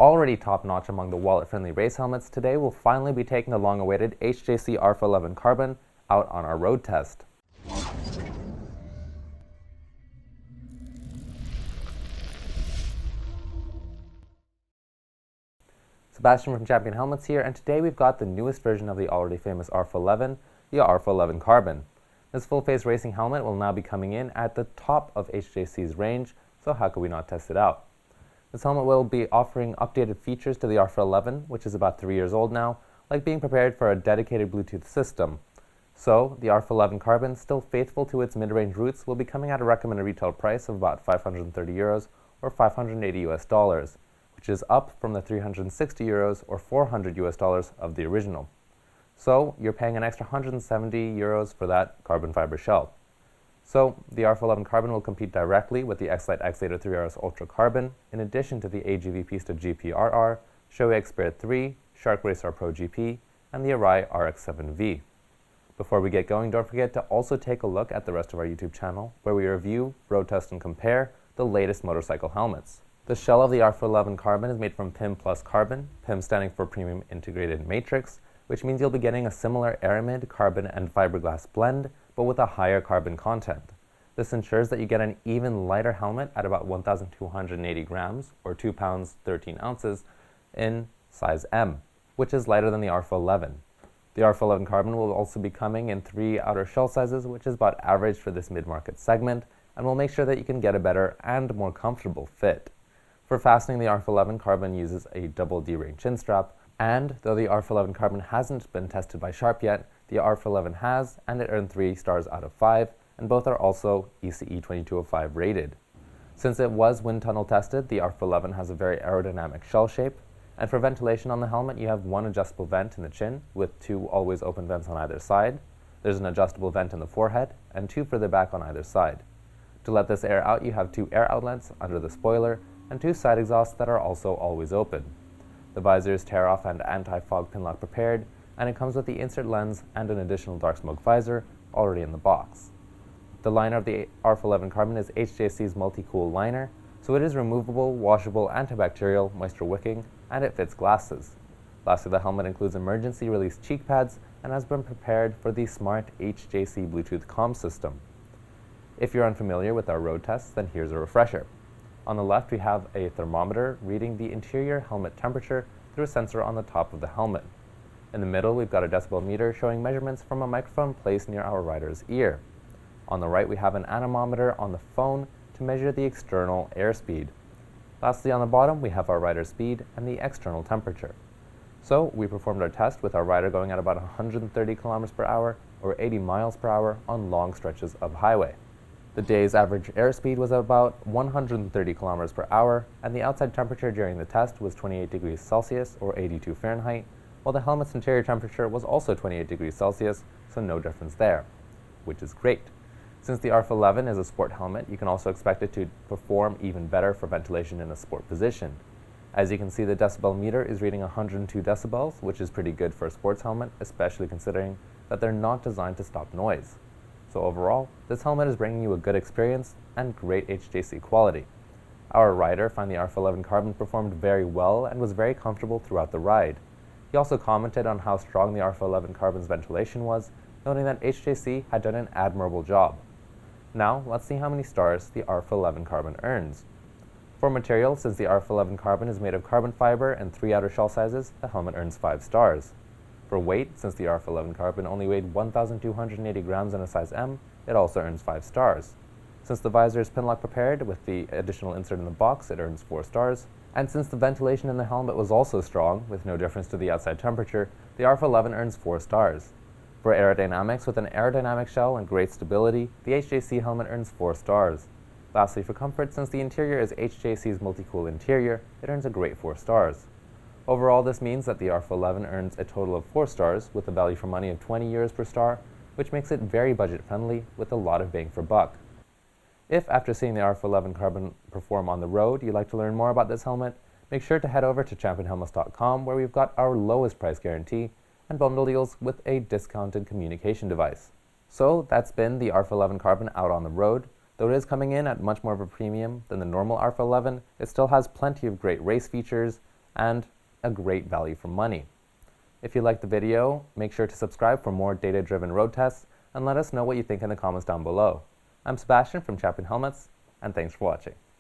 Already top-notch among the wallet-friendly race helmets, today we'll finally be taking the long-awaited HJC RPHA11 Carbon out on our road test. Sebastian from Champion Helmets here, and today we've got the newest version of the already famous RPHA11, the RPHA11 Carbon. This full-face racing helmet will now be coming in at the top of HJC's range, so how could we not test it out? This helmet will be offering updated features to the RPHA11, which is about 3 years old now, like being prepared for a dedicated Bluetooth system. So, the RPHA11 Carbon, still faithful to its mid-range roots, will be coming at a recommended retail price of about €530 or $580, which is up from the €360 or $400 of the original. So, you're paying an extra €170 for that carbon fiber shell. So, the RPHA11 Carbon will compete directly with the X-Lite X-Lite 3RS Ultra Carbon, in addition to the AGV Pista GP RR, Shoei X-Spirit III, Shark Racer Pro GP, and the Arai RX-7V. Before we get going, don't forget to also take a look at the rest of our YouTube channel, where we review, road test, and compare the latest motorcycle helmets. The shell of the RPHA11 Carbon is made from PIM Plus Carbon, PIM standing for Premium Integrated Matrix, which means you'll be getting a similar aramid, carbon, and fiberglass blend, but with a higher carbon content. This ensures that you get an even lighter helmet at about 1,280 grams, or 2 pounds 13 ounces, in size M, which is lighter than the RPHA11. The RPHA11 Carbon will also be coming in 3 outer shell sizes, which is about average for this mid-market segment, and will make sure that you can get a better and more comfortable fit. For fastening, the RPHA11 Carbon uses a double D-ring chin strap, and though the RPHA11 Carbon hasn't been tested by Sharp yet, the RPHA11 has, and it earned 3 stars out of 5, and both are also ECE 2205 rated. Since it was wind tunnel tested, the RPHA11 has a very aerodynamic shell shape, and for ventilation on the helmet, you have one adjustable vent in the chin with 2 always open vents on either side. There's an adjustable vent in the forehead, and 2 further back on either side. To let this air out, you have 2 air outlets under the spoiler, and 2 side exhausts that are also always open. The visor is tear-off and anti-fog pinlock prepared, and it comes with the insert lens and an additional dark smoke visor already in the box. The liner of the RPHA11 Carbon is HJC's multi-cool liner, so it is removable, washable, antibacterial, moisture wicking, and it fits glasses. Lastly, the helmet includes emergency release cheek pads and has been prepared for the smart HJC Bluetooth comm system. If you're unfamiliar with our road tests, then here's a refresher. On the left, we have a thermometer reading the interior helmet temperature through a sensor on the top of the helmet. In the middle, we've got a decibel meter showing measurements from a microphone placed near our rider's ear. On the right, we have an anemometer on the phone to measure the external airspeed. Lastly, on the bottom, we have our rider's speed and the external temperature. So, we performed our test with our rider going at about 130 kilometers per hour or 80 miles per hour on long stretches of highway. The day's average airspeed was about 130 kilometers per hour, and the outside temperature during the test was 28 degrees Celsius or 82 Fahrenheit, while the helmet's interior temperature was also 28 degrees Celsius, so no difference there, which is great. Since the RPHA11 is a sport helmet, you can also expect it to perform even better for ventilation in a sport position. As you can see, the decibel meter is reading 102 decibels, which is pretty good for a sports helmet, especially considering that they're not designed to stop noise. So overall, this helmet is bringing you a good experience and great HJC quality. Our rider found the RPHA11 Carbon performed very well and was very comfortable throughout the ride. He also commented on how strong the RPHA11 Carbon's ventilation was, noting that HJC had done an admirable job. Now, let's see how many stars the RPHA11 Carbon earns. For material, since the RPHA11 Carbon is made of carbon fiber and 3 outer shell sizes, the helmet earns 5 stars. For weight, since the RPHA11 Carbon only weighed 1,280 grams in a size M, it also earns 5 stars. Since the visor is pinlock prepared with the additional insert in the box, it earns 4 stars. And since the ventilation in the helmet was also strong, with no difference to the outside temperature, the RPHA11 earns 4 stars. For aerodynamics, with an aerodynamic shell and great stability, the HJC helmet earns 4 stars. Lastly, for comfort, since the interior is HJC's multi-cool interior, it earns a great 4 stars. Overall, this means that the RPHA11 earns a total of 4 stars, with a value for money of €20 per star, which makes it very budget-friendly, with a lot of bang for buck. If, after seeing the RPHA11 Carbon perform on the road, you'd like to learn more about this helmet, make sure to head over to championhelmets.com, where we've got our lowest price guarantee and bundle deals with a discounted communication device. So that's been the RPHA11 Carbon out on the road. Though it is coming in at much more of a premium than the normal RPHA11, it still has plenty of great race features, and a great value for money. If you liked the video, make sure to subscribe for more data-driven road tests and let us know what you think in the comments down below. I'm Sebastian from Champion Helmets, and thanks for watching.